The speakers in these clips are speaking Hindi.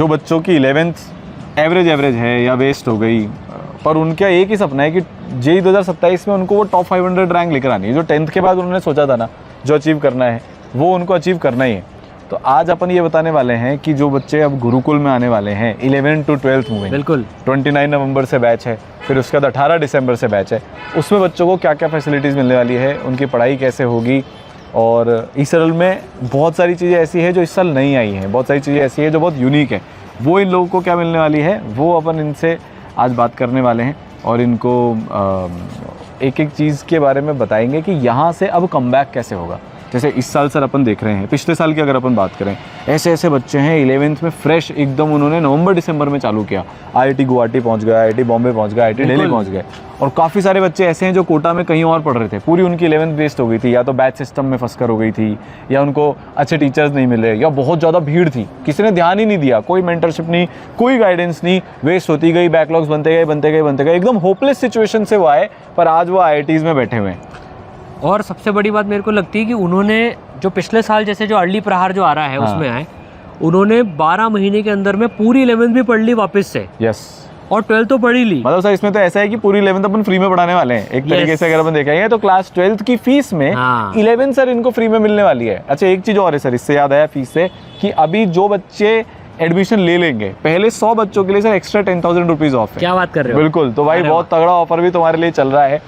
जो बच्चों की 11th एवरेज है या वेस्ट हो गई, पर उनका एक ही सपना है कि जेईई 2027 में उनको वो टॉप 500 रैंक लेकर आनी है। जो 10th के बाद उन्होंने सोचा था ना जो अचीव करना है वो उनको अचीव करना ही है। तो आज अपन ये बताने वाले हैं कि जो बच्चे अब गुरुकुल में आने वाले हैं 11 to 12th मूविंग, बिल्कुल 29 नवंबर से बैच है, फिर उसके बाद 18 दिसंबर से बैच है, उसमें बच्चों को क्या क्या फैसिलिटीज़ मिलने वाली है, उनकी पढ़ाई कैसे होगी। और ईसरल में बहुत सारी चीज़ें ऐसी हैं जो इस साल नहीं आई हैं, बहुत सारी चीज़ें ऐसी हैं जो बहुत यूनिक है, वो इन लोगों को क्या मिलने वाली है वो अपन इनसे आज बात करने वाले हैं और इनको एक एक चीज़ के बारे में बताएंगे कि यहाँ से अब कमबैक कैसे होगा। जैसे इस साल सर अपन देख रहे हैं, पिछले साल की अगर अपन बात करें, ऐसे ऐसे बच्चे हैं 11th में फ्रेश एकदम, उन्होंने नवंबर दिसंबर में चालू किया, IIT गुवाहाटी पहुंच गए, IIT बॉम्बे पहुंच गए, IIT दिल्ली पहुंच गए। और काफ़ी सारे बच्चे ऐसे हैं जो कोटा में कहीं और पढ़ रहे थे, पूरी उनकी 11th वेस्ट हो गई थी, या तो बैच सिस्टम में फंस कर हो गई थी, या उनको अच्छे टीचर्स नहीं मिले, या बहुत ज़्यादा भीड़ थी, किसी ने ध्यान ही नहीं दिया, कोई मेंटरशिप नहीं, कोई गाइडेंस नहीं, वेस्ट होती गई, बैकलॉग्स बनते गए, एकदम होपलेस सिचुएशन से वो आए, पर आज वो IITs में बैठे हुए हैं। और सबसे बड़ी बात मेरे को लगती है कि उन्होंने जो पिछले साल जैसे जो अर्ली प्रहार जो आ रहा है उसमें आए, उन्होंने 12 महीने के अंदर में पूरी 11th भी पढ़ ली वापस से। यस। और 12th तो पढ़ ही ली। मतलब सर इसमें तो ऐसा है कि पूरी 11th अपन फ्री में पढ़ाने वाले हैं एक तरीके से अगर अपन देखेंगे तो। क्लास 12th की फीस में 11 सर इनको फ्री में मिलने वाली है। अच्छा एक चीज और है सर, इससे याद आया फीस से, कि अभी जो बच्चे एडमिशन ले लेंगे पहले 100 बच्चों के लिए सर एक्स्ट्रा 10,000 रुपीज ऑफ है। क्या बात कर रहे हो? बिल्कुल। तो भाई बहुत तगड़ा ऑफर भी तुम्हारे लिए चल रहा है।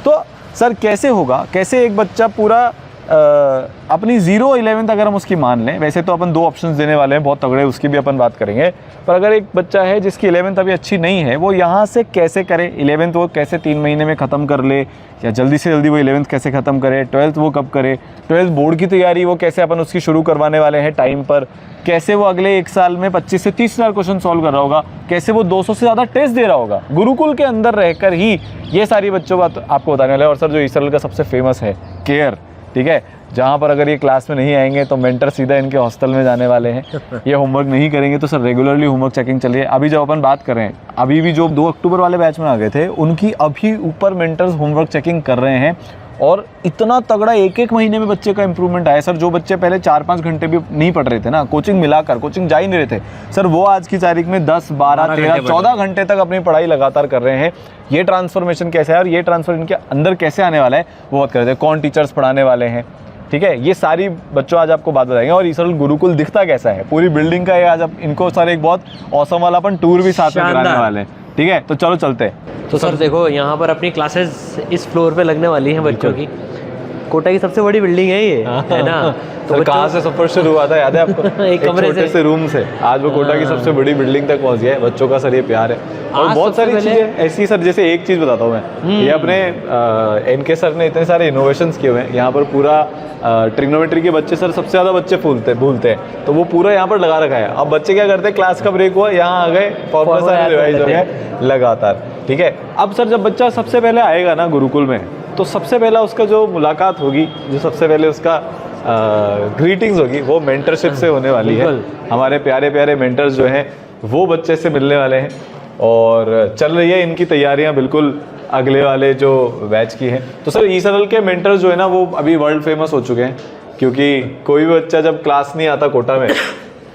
तो सर कैसे होगा, कैसे एक बच्चा पूरा अपनी 0-11th अगर हम उसकी मान लें, वैसे तो अपन 2 ऑप्शंस देने वाले हैं बहुत तगड़े, उसकी भी अपन बात करेंगे, पर अगर एक बच्चा है जिसकी 11th अभी अच्छी नहीं है, वो यहाँ से कैसे करे 11th, वो कैसे 3 महीने में ख़त्म कर ले, या जल्दी से जल्दी वो 11th कैसे ख़त्म करे, 12th वो कब करे, 12th बोर्ड की तैयारी वो कैसे अपन उसकी शुरू करवाने वाले हैं टाइम पर, कैसे वो अगले 1 साल में 25 से 30 हज़ार क्वेश्चन सॉल्व कर रहा होगा, कैसे वो 200 से ज़्यादा टेस्ट दे रहा होगा, गुरुकुल के अंदर रहकर ही ये सारी बच्चों बात आपको बताने वाले हैं। और सर जो ईसरल का सबसे फेमस है केयर, ठीक है, जहाँ पर अगर ये क्लास में नहीं आएंगे तो मेंटर सीधा इनके हॉस्टल में जाने वाले हैं। ये होमवर्क नहीं करेंगे तो सर रेगुलरली होमवर्क चेकिंग चल रही है। अभी जब अपन बात करें, अभी भी जो 2 अक्टूबर वाले बैच में आ गए थे उनकी अभी ऊपर मेंटर्स होमवर्क चेकिंग कर रहे हैं, और इतना तगड़ा 1-1 महीने में बच्चे का इंप्रूवमेंट आया सर। जो बच्चे पहले 4-5 घंटे भी नहीं पढ़ रहे थे ना, कोचिंग मिलाकर कोचिंग जा ही नहीं रहे थे सर, वो आज की तारीख में 10, 12, 13, 14 घंटे तक अपनी पढ़ाई लगातार कर रहे हैं। ये ट्रांसफॉर्मेशन कैसे है और ये ट्रांसफर इनके अंदर कैसे आने वाला है वो बात कर रहे थे। कौन टीचर्स पढ़ाने वाले हैं, ठीक है, ये सारी बच्चों आज आपको बात बताएंगे। और ईसरल गुरुकुल दिखता कैसा है, पूरी बिल्डिंग का आज आप इनको सर एक बहुत औसम वाला अपन टूर भी साथ में कराने वाले हैं, ठीक है। तो चलो चलते हैं। तो सर देखो यहाँ पर अपनी क्लासेस इस फ्लोर पे लगने वाली हैं बच्चों की। कोटा की सबसे बड़ी बिल्डिंग है ये, है ना। तो कहाँ से सफर शुरू हुआ था याद है आपको? एक कमरे से रूम से आज वो कोटा की सबसे बड़ी बिल्डिंग तक पहुंच गया है। बच्चों का सर ये प्यार है। और बहुत सारी चीजें ऐसी सर, जैसे एक चीज बताता हूँ मैं, ये अपने इनके सर ने इतने सारे इनोवेशंस किए हुए हैं यहाँ पर। पूरा ट्रिग्नोमेट्री के बच्चे सर सबसे ज्यादा बच्चे भूलते हैं, तो वो पूरा यहाँ पर लगा रखा है। अब बच्चे क्या करते हैं, क्लास का ब्रेक हुआ यहाँ आ गए, फॉर्मूला सारे रिवाइज हो गए लगातार, ठीक है। अब सर जब बच्चा सबसे पहले आएगा ना गुरुकुल में, तो सबसे पहला उसका जो मुलाकात होगी, जो सबसे पहले उसका ग्रीटिंग्स होगी, वो मेंटरशिप से होने वाली है। हमारे प्यारे प्यारे मेंटर्स जो हैं वो बच्चे से मिलने वाले हैं, और चल रही है इनकी तैयारियां बिल्कुल अगले वाले जो बैच की हैं। तो सर ईसरल के मेंटर्स जो है ना वो अभी वर्ल्ड फेमस हो चुके हैं, क्योंकि कोई भी बच्चा जब क्लास नहीं आता कोटा में,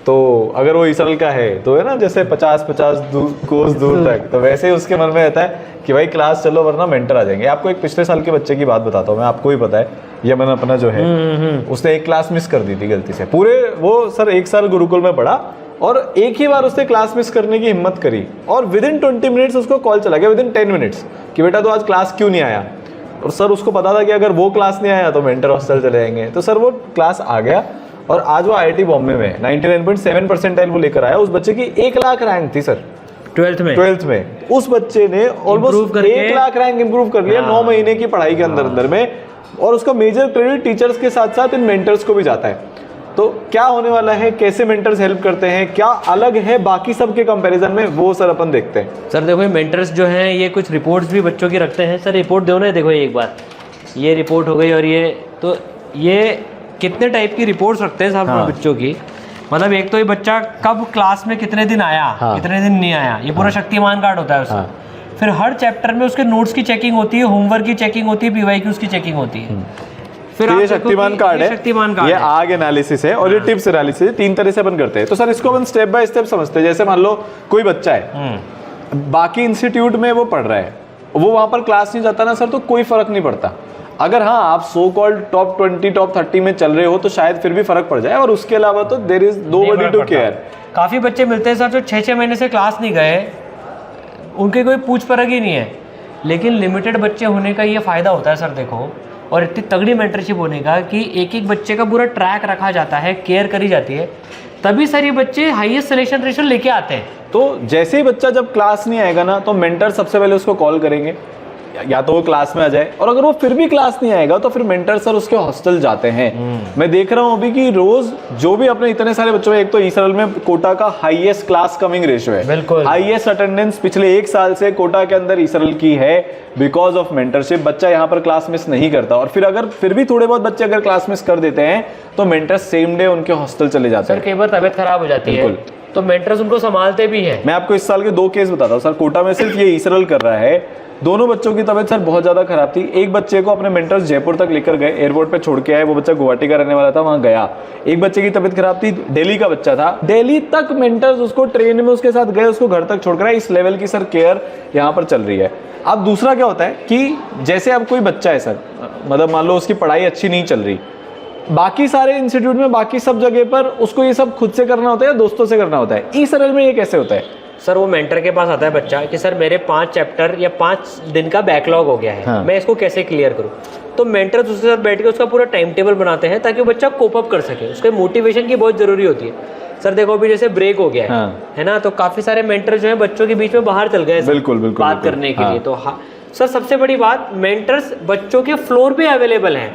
तो अगर वो ईसरल का है तो है ना, जैसे 50-50 कोस दूर तक, तो वैसे ही उसके मन में रहता है कि भाई क्लास चलो वरना मेंटर आ जाएंगे। आपको एक पिछले साल के बच्चे की बात बताता हूँ मैं, आपको ही पता है, यमन अपना जो है उसने एक क्लास मिस कर दी थी गलती से। पूरे वो सर 1 साल गुरुकुल में पढ़ा, और एक ही बार उसने क्लास मिस करने की हिम्मत करी, और विदिन 20 मिनट्स उसको कॉल चला गया, विदिन 10 मिनट्स, कि बेटा तो आज क्लास क्यों नहीं आया। और सर उसको पता था कि अगर वो क्लास नहीं आया तो मेंटर हॉस्टल चले जाएंगे। तो सर वो क्लास आ गया, और आज वो IIT बॉम्बे में 99.7 परसेंटाइल वो लेकर आया। उस बच्चे की 1 लाख रैंक थी सर 12th में। उस बच्चे ने ऑलमोस्ट 1 लाख रैंक इंप्रूव कर लिया 9 महीने की पढ़ाई के अंदर में। और उसका मेजर क्रेडिट टीचर्स के साथ साथ इन मेंटर्स को भी जाता है। तो क्या होने वाला है, कैसे मेंटर्स हेल्प करते हैं, क्या अलग है बाकी सब के कंपैरिजन में, वो सर अपन देखते हैं। सर देखो मेंटर्स जो हैं ये कुछ रिपोर्ट्स भी बच्चों की रखते हैं। सर रिपोर्ट दो ना, देखो एक बार ये रिपोर्ट हो गई, और ये कितने टाइप की रिपोर्ट्स रखते हैं साहब बच्चों की। मतलब एक तो ये बच्चा कब क्लास में कितने दिन आया, कितने दिन नहीं आया, ये पूरा शक्तिमान कार्ड होता है उसका। फिर हर चैप्टर में उसके नोट्स की चेकिंग होती है, होमवर्क की चेकिंग होती है, PYQs की चेकिंग होती है। फिर ये शक्तिमान कार्ड है, ये आग एनालिसिस है और ये टिप्स एनालिसिस है। 3 तरह से अपन करते हैं। तो सर इसको अपन स्टेप बाय स्टेप समझते हैं। जैसे मान लो कोई बच्चा है, बाकी इंस्टीट्यूट में वो पढ़ रहा है, वो वहां पर क्लास नहीं जाता ना सर, तो कोई फर्क नहीं पड़ता। अगर हाँ आप सो कॉल्ड टॉप 20 टॉप 30 में चल रहे हो तो शायद फिर भी फर्क पड़ जाए, और उसके अलावा तो there is nobody to care. काफी बच्चे मिलते हैं सर जो 6-6 महीने से क्लास नहीं गए, उनके कोई पूछ परख ही नहीं है। लेकिन लिमिटेड बच्चे होने का ये फायदा होता है सर देखो, और इतनी तगड़ी मेंटरशिप होने का कि एक एक बच्चे का पूरा ट्रैक रखा जाता है, केयर करी जाती है, तभी सर ये बच्चे हाईएस्ट सिलेक्शन रेशियो लेके आते हैं। तो जैसे ही बच्चा जब क्लास नहीं आएगा ना, तो मेंटर सबसे पहले उसको कॉल करेंगे, या तो वो क्लास में आ जाए, और अगर वो फिर भी क्लास नहीं आएगा तो फिर मेंटर सर उसके हॉस्टल जाते हैं। मैं देख रहा हूँ अभी कि रोज जो भी अपने इतने सारे बच्चों में, एक तो ईसरल में कोटा का हाईएस्ट क्लास कमिंग रेशियो है, बिल्कुल हाईएस्ट अटेंडेंस पिछले 1 साल से कोटा के अंदर ईसरल की है, बिकॉज ऑफ मेंटरशिप। बच्चा यहाँ पर क्लास मिस नहीं करता, और फिर अगर फिर भी थोड़े बहुत बच्चे अगर क्लास मिस कर देते हैं तो मेंटर सेम डे उनके हॉस्टल चले जाते हैं। कई बार तबियत खराब हो जाती है तो मेंटर्स उनको संभालते भी हैं। मैं आपको इस साल के 2 केस बताता हूँ सर। कोटा में सिर्फ ये ईसरल कर रहा है, दोनों बच्चों की तबीयत सर बहुत ज्यादा खराब थी। एक बच्चे को अपने मेंटर्स जयपुर तक लेकर गए, एयरपोर्ट पे छोड़ के आए, वो बच्चा गुवाहाटी का रहने वाला था, वहां गया। एक बच्चे की तबीयत खराब थी, दिल्ली का बच्चा था, दिल्ली तक मेंटर्स उसको ट्रेन में उसके साथ गए, उसको घर तक छोड़कर आए। इस लेवल की सर केयर यहाँ पर चल रही है। अब दूसरा क्या होता है कि जैसे अब कोई बच्चा है सर, मतलब मान लो उसकी पढ़ाई अच्छी नहीं चल रही, बाकी सारे इंस्टीट्यूट में बाकी सब जगह पर उसको ये सब खुद से करना होता है या दोस्तों से करना होता है, ईसरल में ये कैसे होता है? सर वो मेंटर के पास आता है बच्चा कि सर मेरे 5 चैप्टर या 5 दिन का बैकलॉग हो गया है, हाँ। मैं इसको कैसे क्लियर करूं। तो मेंटर उसके साथ बैठ के उसका पूरा टाइम टेबल बनाते हैं ताकि वो बच्चा कोप अप कर सके। उसके मोटिवेशन की बहुत जरूरी होती है। सर देखो अभी जैसे ब्रेक हो गया है ना, तो काफी सारे मेंटर जो है बच्चों के बीच में बाहर चल गए बिल्कुल बात करने के लिए। तो हाँ सर, सबसे बड़ी बात, मेंटर्स बच्चों के फ्लोर पे अवेलेबल हैं,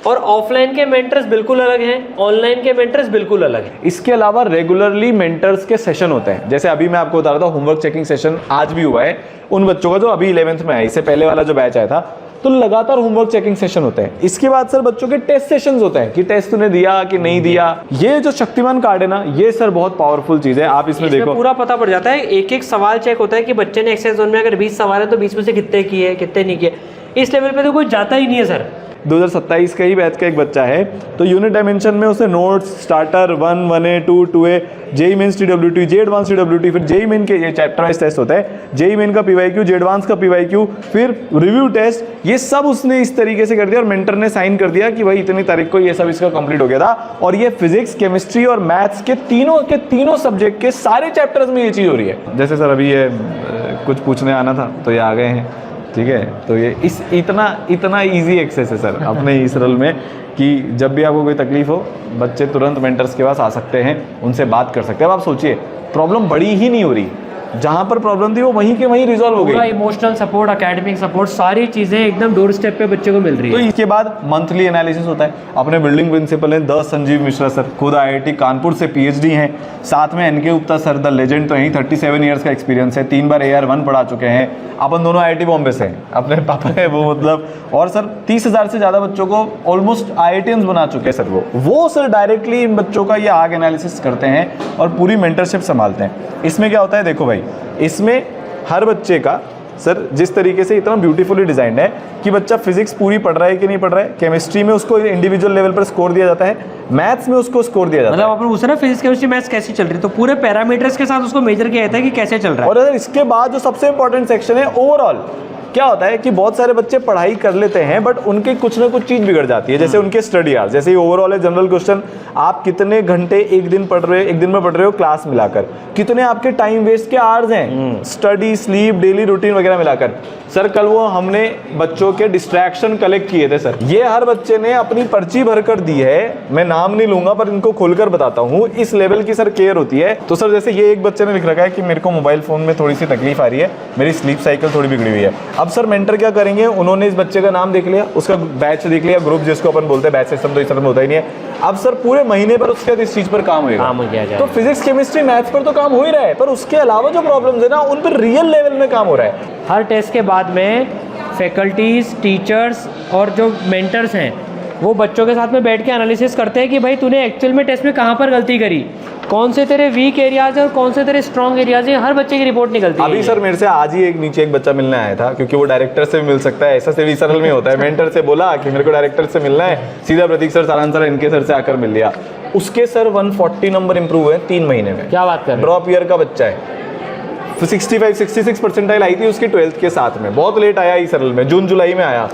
और ऑफलाइन के मेंटर्स बिल्कुल अलग हैं, ऑनलाइन के मेंटर्स बिल्कुल अलग हैं। इसके अलावा रेगुलरली मेंटर्स के सेशन होते हैं। जैसे अभी मैं आपको बता रहा था, होमवर्क चेकिंग सेशन आज भी हुआ है उन बच्चों का जो अभी 11th में आया, इससे पहले वाला जो बैच आया था, तो लगातार होमवर्क चेकिंग सेशन होते हैं। इसके बाद सर बच्चों के टेस्ट सेशंस होते हैं कि टेस्ट तूने दिया कि नहीं दिया। ये जो शक्तिमान कार्ड है ना, ये सर बहुत पावरफुल चीज है। आप इसमें देखो पूरा पता पड़ जाता है, एक एक सवाल चेक होता है कि बच्चे ने एक्सरसाइज जोन में अगर 20 सवाल है तो 20 में से कितने किए कितने नहीं किए। इस लेवल पे तो कोई जाता ही नहीं है सर। 2027 का ही बैच का एक बच्चा है, तो यूनिट डायमेंशन में उसने notes, starter 1, 1A, 2, 2A, JEE mains TWT, JEE advance TWT, फिर जेई मेन के ये चैप्टर वाइज टेस्ट होता है, जेई मेन का PYQ, जे एडवांस का PYQ, फिर रिव्यू टेस्ट, ये सब उसने इस तरीके से कर दिया और मेंटर ने साइन कर दिया कि भाई इतनी तारीख को ये सब इसका कंप्लीट हो गया था। और ये फिजिक्स, केमिस्ट्री और मैथ्स के तीनों सब्जेक्ट के सारे चैप्टर्स में ये चीज़ हो रही है। जैसे सर अभी ये कुछ पूछने आना था तो ये आ गए हैं, ठीक है। तो ये इतना इजी एक्सेस है सर अपने ईसरल में कि जब भी आपको कोई तकलीफ हो, बच्चे तुरंत मेंटर्स के पास आ सकते हैं, उनसे बात कर सकते हैं। अब आप सोचिए, प्रॉब्लम बड़ी ही नहीं हो रही, जहां पर प्रॉब्लम थी वो वहीं के वहीं रिजॉल्व हो गई। पूरा इमोशनल सपोर्ट, एकेडमिक सपोर्ट, सारी चीजें एकदम डोर स्टेप पे बच्चे को मिल रही है। तो इसके बाद मंथली एनालिसिस होता है। अपने बिल्डिंग प्रिंसिपल हैं द संजीव मिश्रा सर, खुद IIT कानपुर से PhD हैं, साथ में NK Gupta sir the legend, तो यहीं 37 ईयर्स का एक्सपीरियंस है, 3 बार AR1 पढ़ा चुके हैं। अपन दोनों IIT बॉम्बे से हैं, अपने पापा है वो, मतलब। और सर 30,000 से ज़्यादा बच्चों को ऑलमोस्ट IITians बना चुके हैं सर। वो सर डायरेक्टली इन बच्चों का ये आग एनालिसिस करते हैं और पूरी मेंटरशिप संभालते हैं। इसमें क्या होता है देखो भाई, इसमें हर बच्चे का सर जिस तरीके से इतना ब्यूटीफुली डिजाइंड है कि बच्चा फिजिक्स पूरी पढ़ रहा है कि नहीं पढ़ रहा है, केमिस्ट्री में उसको इंडिविजुअल लेवल पर स्कोर दिया जाता है, मैथ्स में उसको स्कोर दिया जाता है। मतलब अपन पूछ रहे हैं फिजिक्स केमिस्ट्री मैथ्स कैसी चल रही है, तो पूरे पैरामीटर्स के साथ उसको मेजर किया जाता है कि कैसे चल रहा है। और इसके बाद जो सबसे इंपॉर्टेंट सेक्शन है ओवरऑल, क्या होता है कि बहुत सारे बच्चे पढ़ाई कर लेते हैं बट उनके कुछ ना कुछ चीज बिगड़ जाती है। जैसे उनके स्टडी आवर्स, जैसे ओवरऑल है जनरल क्वेश्चन, आप कितने घंटे एक दिन में पढ़ रहे हो क्लास मिलाकर, कितने आपके टाइम वेस्ट के आवर्स हैं, स्टडी, स्लीप, डेली रूटीन वगैरह मिलाकर। सर कल वो हमने बच्चों के डिस्ट्रैक्शन कलेक्ट किए थे सर, ये हर बच्चे ने अपनी पर्ची भरकर दी है, मैं नाम नहीं लूंगा पर इनको खोलकर बताता हूँ, इस लेवल की सर केयर होती है। तो सर जैसे ये एक बच्चे ने लिख रखा है कि मेरे को मोबाइल फोन में थोड़ी सी तकलीफ आ रही है, मेरी स्लीप साइकिल थोड़ी बिगड़ी हुई है। अब सर मेंटर क्या करेंगे, उन्होंने इस बच्चे का नाम देख लिया, उसका बैच देख लिया, ग्रुप जिसको अपन बोलते हैं, बैच सिस्टम तो इस तरह में होता ही नहीं है। अब सर पूरे महीने पर उसके इस चीज पर काम होगा, तो फिजिक्स, केमिस्ट्री, मैथ्स पर तो काम हो ही रहा है, पर उसके अलावा जो प्रॉब्लम्स है ना उन पर रियल लेवल में काम हो रहा है। हर टेस्ट के बाद में फैकल्टीज, टीचर्स और जो मेंटर्स हैं वो बच्चों के साथ में बैठ के एनालिसिस करते हैं कि भाई तूने एक्चुअल में टेस्ट में कहाँ पर गलती करी, कौन से तेरे वीक एरियाज है और कौन से तेरे स्ट्रॉन्ग एरियाज है, हर बच्चे की रिपोर्ट निकलती है। अभी सर मेरे से आज ही एक नीचे एक बच्चा मिलने आया था, क्योंकि वो डायरेक्टर से भी मिल सकता है, ऐसा से भी सरल में होता है। मेंटर से बोला कि मेरे को डायरेक्टर से मिलना है, सीधा प्रतीक सर, सारांश सर, इनके सर से आकर मिल लिया। उसके सर 140 नंबर इंप्रूव हुए 3 महीने में। क्या बात कर रहे हैं? ड्रॉप ईयर का बच्चा है। 65-66 परसेंटाइल आई थी उसकी 12th के साथ में, बहुत लेट आया ही सरल में, जून जुलाई में आया।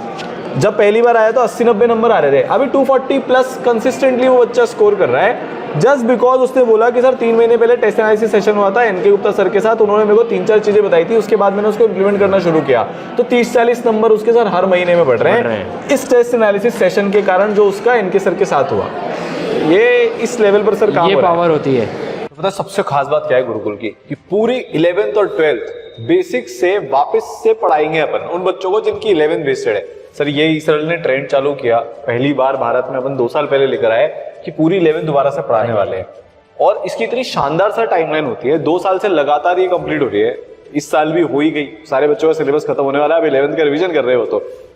जब पहली बार आया तो 80-90 नंबर आ रहे थे, अभी 240 प्लस कंसिस्टेंटली वो बच्चा स्कोर कर रहा है, जस्ट बिकॉज उसने बोला कि सर 3 महीने पहले टेस्ट एनालिसिस सेशन हुआ था एनके गुप्ता सर के साथ, उन्होंने मेरे को 3-4 चीजें बताई थी, उसके बाद मैंने उसको इंप्लीमेंट करना शुरू किया, तो 30-40 नंबर उसके सर हर महीने में बढ़ रहे हैं इस टेस्ट एनालिसिस सेशन के कारण, जो उसका इनके सर के साथ हुआ। ये इस लेवल पर सर काम ये पावर होती है। तो पता सबसे खास बात क्या है गुरुकुल की, कि पूरी 11th और 12th बेसिक से वापस से पढ़ाएंगे अपन उन बच्चों को जिनकी 11th बेस्ड है। सर ये इसरल ने ट्रेंड चालू किया, पहली बार भारत में अपन 2 साल पहले लेकर आए कि पूरी 11th दोबारा से पढ़ाने वाले हैं, और इसकी इतनी शानदार सा टाइमलाइन होती है, 2 साल से लगातार ये कंप्लीट हो रही है। इस साल भी हो ही गई, सारे बच्चों का सिलेबस खत्म होने वाला है, अब 11th का रिवीजन कर रहे हो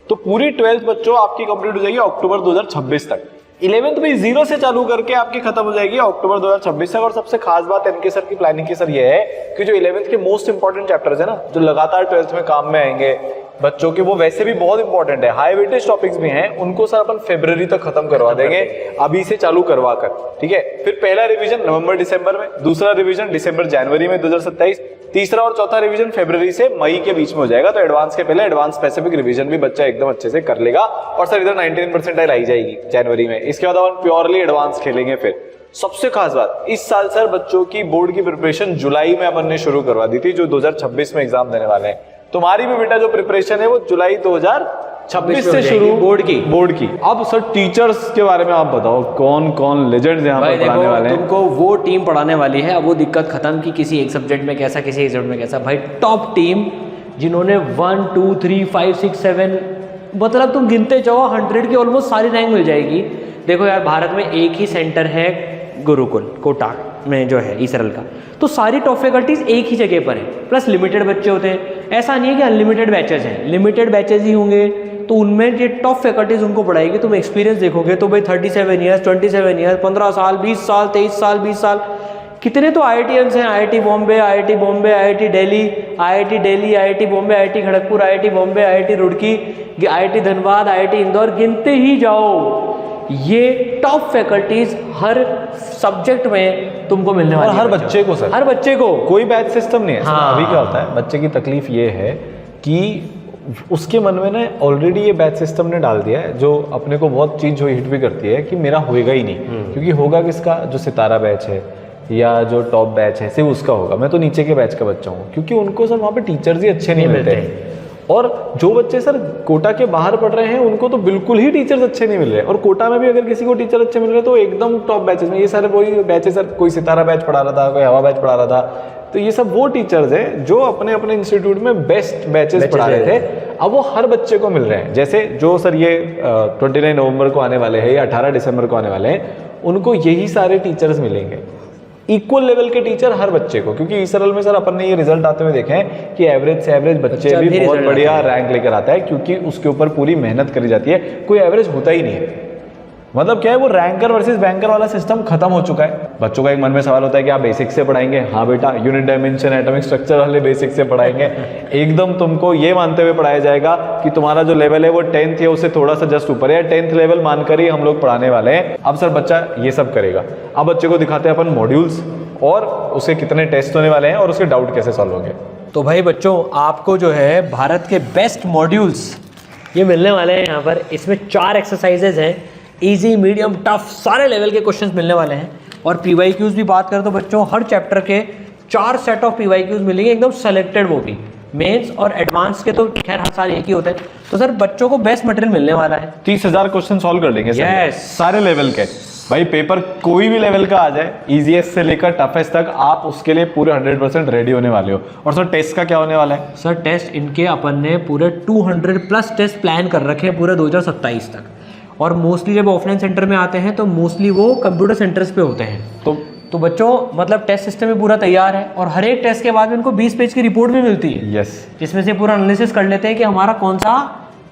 तो पूरी 12th बच्चों आपकी कंप्लीट हो जाएगी अक्टूबर 2026 तक। 11th भी 0 से चालू करके आपकी खत्म हो जाएगी अक्टूबर 2026 तक। और सबसे खास बात एनके सर की प्लानिंग की सर ये है कि जो 11th के मोस्ट इंपॉर्टेंट चैप्टर्स है ना, जो लगातार 12th में काम में आएंगे बच्चों के, वो वैसे भी बहुत इंपॉर्टेंट है, हाई वेटेज टॉपिक्स भी हैं, उनको सर अपन फरवरी तक खत्म करवा देंगे, अभी से चालू करवा कर, ठीक है। फिर पहला रिवीजन नवंबर दिसंबर में, दूसरा रिवीजन दिसंबर जनवरी में 2027, तीसरा और चौथा रिवीजन फरवरी से मई के बीच में हो जाएगा। तो एडवांस के पहले एडवांस स्पेसिफिक रिवीजन भी बच्चा एकदम अच्छे से कर लेगा, और सर इधर 99 परसेंटाइल आई जाएगी जनवरी में। इसके बाद अपन प्योरली एडवांस खेलेंगे। फिर सबसे खास बात, इस साल सर बच्चों की बोर्ड की प्रिपरेशन जुलाई में अपन ने शुरू करवा दी थी, जो 2026 में एग्जाम देने वाले हैं। तुम्हारी भी बेटा जो प्रिपरेशन है वो जुलाई 2026 से शुरू, बोर्ड की। अब सर टीचर्स के बारे में आप बताओ, कौन कौन लेजेंड्स यहाँ पर पढ़ाने वाले हैं? तुमको वो टीम पढ़ाने वाली है। अब वो दिक्कत खत्म की किसी एक सब्जेक्ट में कैसा, किसी एक सब्जेक्ट में कैसा। भाई टॉप टीम जिन्होंने 1 2 3 5 6 7 मतलब तुम गिनते जाओ 100 की ऑलमोस्ट सारी रैंक मिल जाएगी। देखो यार, भारत में एक ही सेंटर है गुरुकुल कोटा में जो है इसरल का, तो सारी टॉप फैकल्टीज एक ही जगह पर है, प्लस लिमिटेड बच्चे होते हैं। ऐसा नहीं है कि अनलिमिटेड बैचेज हैं, लिमिटेड बैचेज ही होंगे, तो उनमें जो टॉप फैकल्टीज उनको पढ़ाएगी। तुम एक्सपीरियंस देखोगे तो भाई 37 ईयर्स 27 ईयर्स 15 साल 20 साल 23 साल 20 साल, कितने तो IITians हैं, IIT Bombay, IIT Delhi, IIT Bombay, IIT Kharagpur, IIT Bombay, IIT Roorkee, IIT Dhanbad, IIT Indore, गिनते ही जाओ। ये टॉप फैकल्टीज हर सब्जेक्ट में तुमको मिलने वाली है। हर बच्चे को सर, हर बच्चे को, कोई बैच सिस्टम नहीं है। हाँ। अभी क्या होता है, बच्चे की तकलीफ ये है कि उसके मन में ना ऑलरेडी ये बैच सिस्टम ने डाल दिया है, जो अपने को बहुत चीज जो हिट भी करती है कि मेरा होएगा ही नहीं, क्योंकि होगा किसका, जो सितारा बैच है या जो टॉप बैच है सिर्फ उसका होगा। मैं तो नीचे के बैच का बच्चा हूँ, क्योंकि उनको सर वहाँ पे टीचर्स ही अच्छे नहीं मिलते हैं। और जो बच्चे सर कोटा के बाहर पढ़ रहे हैं उनको तो बिल्कुल ही टीचर्स अच्छे नहीं मिल रहे, और कोटा में भी अगर किसी को टीचर अच्छे मिल रहे तो एकदम टॉप बैचेस में। ये सारे वही बैचेस सर, कोई सितारा बैच पढ़ा रहा था, कोई हवा बैच पढ़ा रहा था, तो ये सब वो टीचर्स हैं जो अपने अपने इंस्टीट्यूट में बेस्ट बैचेस पढ़ा रहे थे। अब वो हर बच्चे को मिल रहे हैं। जैसे जो सर ये 29 नवंबर को आने वाले हैं या 18 दिसंबर को आने वाले हैं, उनको यही सारे टीचर्स मिलेंगे, इक्वल लेवल के टीचर हर बच्चे को। क्योंकि इसरल में सर अपन ने ये रिजल्ट आते हुए देखे हैं कि एवरेज से एवरेज बच्चे भी बहुत बढ़िया रैंक लेकर आता है, क्योंकि उसके ऊपर पूरी मेहनत करी जाती है। कोई एवरेज होता ही नहीं है। मतलब क्या है, वो रैंकर वर्सेस बैंकर वाला सिस्टम खत्म हो चुका है। बच्चों का एक मन में सवाल होता है कि आप बेसिक से पढ़ाएंगे। हाँ बेटा, यूनिट डायमेंशन एटॉमिक स्ट्रक्चर वाले बेसिक से पढ़ाएंगे। एकदम तुमको ये मानते हुए पढ़ाया जाएगा कि तुम्हारा जो लेवल है वो 10th है, उससे थोड़ा सा जस्ट ऊपर है, 10th लेवल मानकर ही हम लोग पढ़ाने वाले हैं। अब सर बच्चा ये सब करेगा। अब बच्चे को दिखाते हैं अपन मॉड्यूल्स, और उसके कितने टेस्ट होने वाले हैं, और उसके डाउट कैसे सॉल्व होंगे। तो भाई बच्चों, आपको जो है भारत के बेस्ट मॉड्यूल्स ये मिलने वाले हैं यहाँ पर। इसमें 4 एक्सरसाइजेज हैं, इजी मीडियम टफ सारे लेवल के क्वेश्चंस मिलने वाले हैं। और PYQs भी बात करें तो बच्चों, हर चैप्टर के 4 सेट ऑफ PYQs मिलेंगे, एकदम सेलेक्टेड, वो भी मेंस और एडवांस के तो खैर हर साल एक ही होते हैं। तो सर बच्चों को बेस्ट मटेरियल मिलने वाला है। 30,000 क्वेश्चन सॉल्व कर लेंगे Yes. सारे लेवल के। भाई पेपर कोई भी लेवल का आ जाए, इजीएस्ट से लेकर टफेस्ट तक, आप उसके लिए पूरे 100% रेडी होने वाले हो। और सर टेस्ट का क्या होने वाला है? सर टेस्ट इनके अपन ने पूरे 200+ टेस्ट प्लान कर रखे हैं पूरे 2027 तक। और मोस्टली जब ऑफलाइन सेंटर में आते हैं तो मोस्टली वो कंप्यूटर सेंटर्स पे होते हैं। तो बच्चों मतलब टेस्ट सिस्टम भी पूरा तैयार है, और हर एक टेस्ट के बाद में उनको 20 पेज की रिपोर्ट भी मिलती है। यस। जिसमें से पूरा एनालिसिस कर लेते हैं कि हमारा कौन सा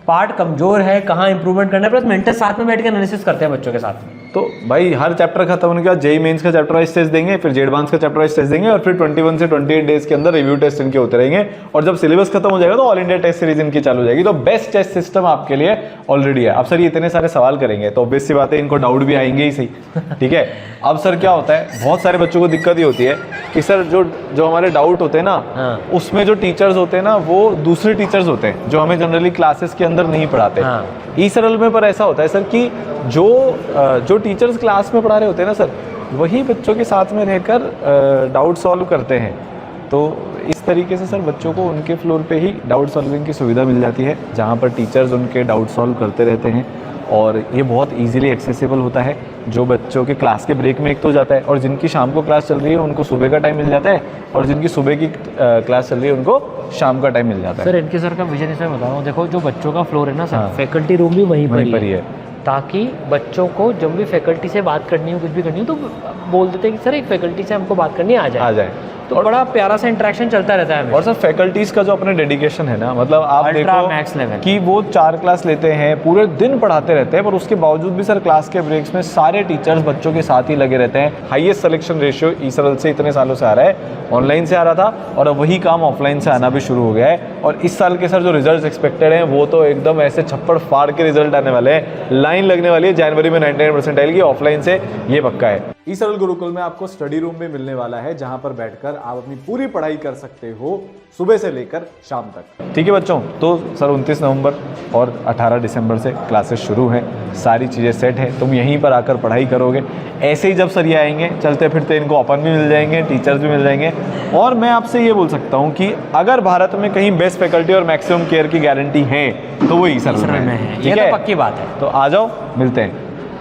पार्ट कमजोर है, कहाँ इंप्रूवमेंट करना है, प्लस मेंटर साथ में बैठ के एनालिसिस करते हैं बच्चों के साथ में। तो भाई हर चैप्टर खत्म होने के बाद जेई मेंस का चैप्टर वाइज टेस्ट देंगे, फिर जेडवांस का चैप्टर वाइज टेस्ट देंगे, और फिर 21 से 28 डेज के अंदर रिव्यू टेस्ट इनके होते रहेंगे। और जब सिलेबस खत्म हो जाएगा तो ऑल इंडिया टेस्ट सीरीज इनकी चालू हो जाएगी। तो बेस्ट टेस्ट सिस्टम आपके लिए ऑलरेडी है। अब सर ये इतने सारे सवाल करेंगे तो ऑब्वियस सी बात है इनको डाउट भी आएंगे ही सही, ठीक है। अब सर क्या होता है, बहुत सारे बच्चों को दिक्कत ये होती है कि सर जो हमारे डाउट होते हैं ना, उसमें जो टीचर्स होते हैं ना वो दूसरे टीचर्स होते हैं जो हमें जनरली क्लासेस के अंदर नहीं पढ़ाते। ई सरल में पर ऐसा होता है सर कि जो टीचर्स क्लास में पढ़ा रहे होते हैं ना सर, वही बच्चों के साथ में रहकर डाउट सॉल्व करते हैं। तो इस तरीके से सर बच्चों को उनके फ्लोर पे ही डाउट सॉल्विंग की सुविधा मिल जाती है, जहाँ पर टीचर्स उनके डाउट सॉल्व करते रहते हैं। और ये बहुत इजीली एक्सेसिबल होता है। जो बच्चों के क्लास के ब्रेक में एक तो हो जाता है, और जिनकी शाम को क्लास चल रही है उनको सुबह का टाइम मिल जाता है, और जिनकी सुबह की क्लास चल रही है उनको शाम का टाइम मिल जाता है। सर इनके सर का विजन इसमें बता रहा हूँ, देखो जो बच्चों का फ्लोर है ना सर, फैकल्टी रूम भी वहीं पर ही है, ताकि बच्चों को जब भी फैकल्टी से बात करनी हो, कुछ भी करनी हो, तो बोल देते हैं कि सर एक फैकल्टी से हमको बात करनी आ जाए। तो बड़ा प्यारा सा इंटरेक्शन चलता रहता है। और सर फैकल्टीज का जो अपने डेडिकेशन है ना, मतलब आप देखो मैक्स लेवल कि वो 4 क्लास लेते हैं, पूरे दिन पढ़ाते रहते हैं, पर उसके बावजूद भी सर क्लास के ब्रेक्स में सारे टीचर्स बच्चों के साथ ही लगे रहते हैं। हाईएस्ट सिलेक्शन रेशियो ई सरल से इतने सालों से आ रहा है, ऑनलाइन से आ रहा था और अब वही काम ऑफलाइन से आना भी शुरू हो गया है। और इस साल के सर जो रिजल्ट एक्सपेक्टेड हैं वो तो एकदम ऐसे छप्पड़ फाड़ के रिजल्ट आने वाले हैं। लाइन लगने वाली है जनवरी में 99% की, ऑफलाइन से ये पक्का है। ई सरल गुरुकुल में आपको स्टडी रूम भी मिलने वाला है, जहां पर बैठकर आप अपनी पूरी पढ़ाई कर सकते हो सुबह से लेकर शाम तक। ठीक है बच्चों, तो सर 29 नवंबर और 18 दिसंबर से क्लासेस शुरू हैं, सारी चीज़ें सेट है, तुम यहीं पर आकर पढ़ाई करोगे। ऐसे ही जब सर ये आएंगे चलते फिरते इनको अपन भी मिल जाएंगे, टीचर्स भी मिल जाएंगे। और मैं आपसे ये बोल सकता हूँ कि अगर भारत में कहीं बेस्ट फैकल्टी और मैक्सिमम केयर की गारंटी है तो वो ई सरल में है। ये तो पक्की बात है। तो आ जाओ, मिलते हैं।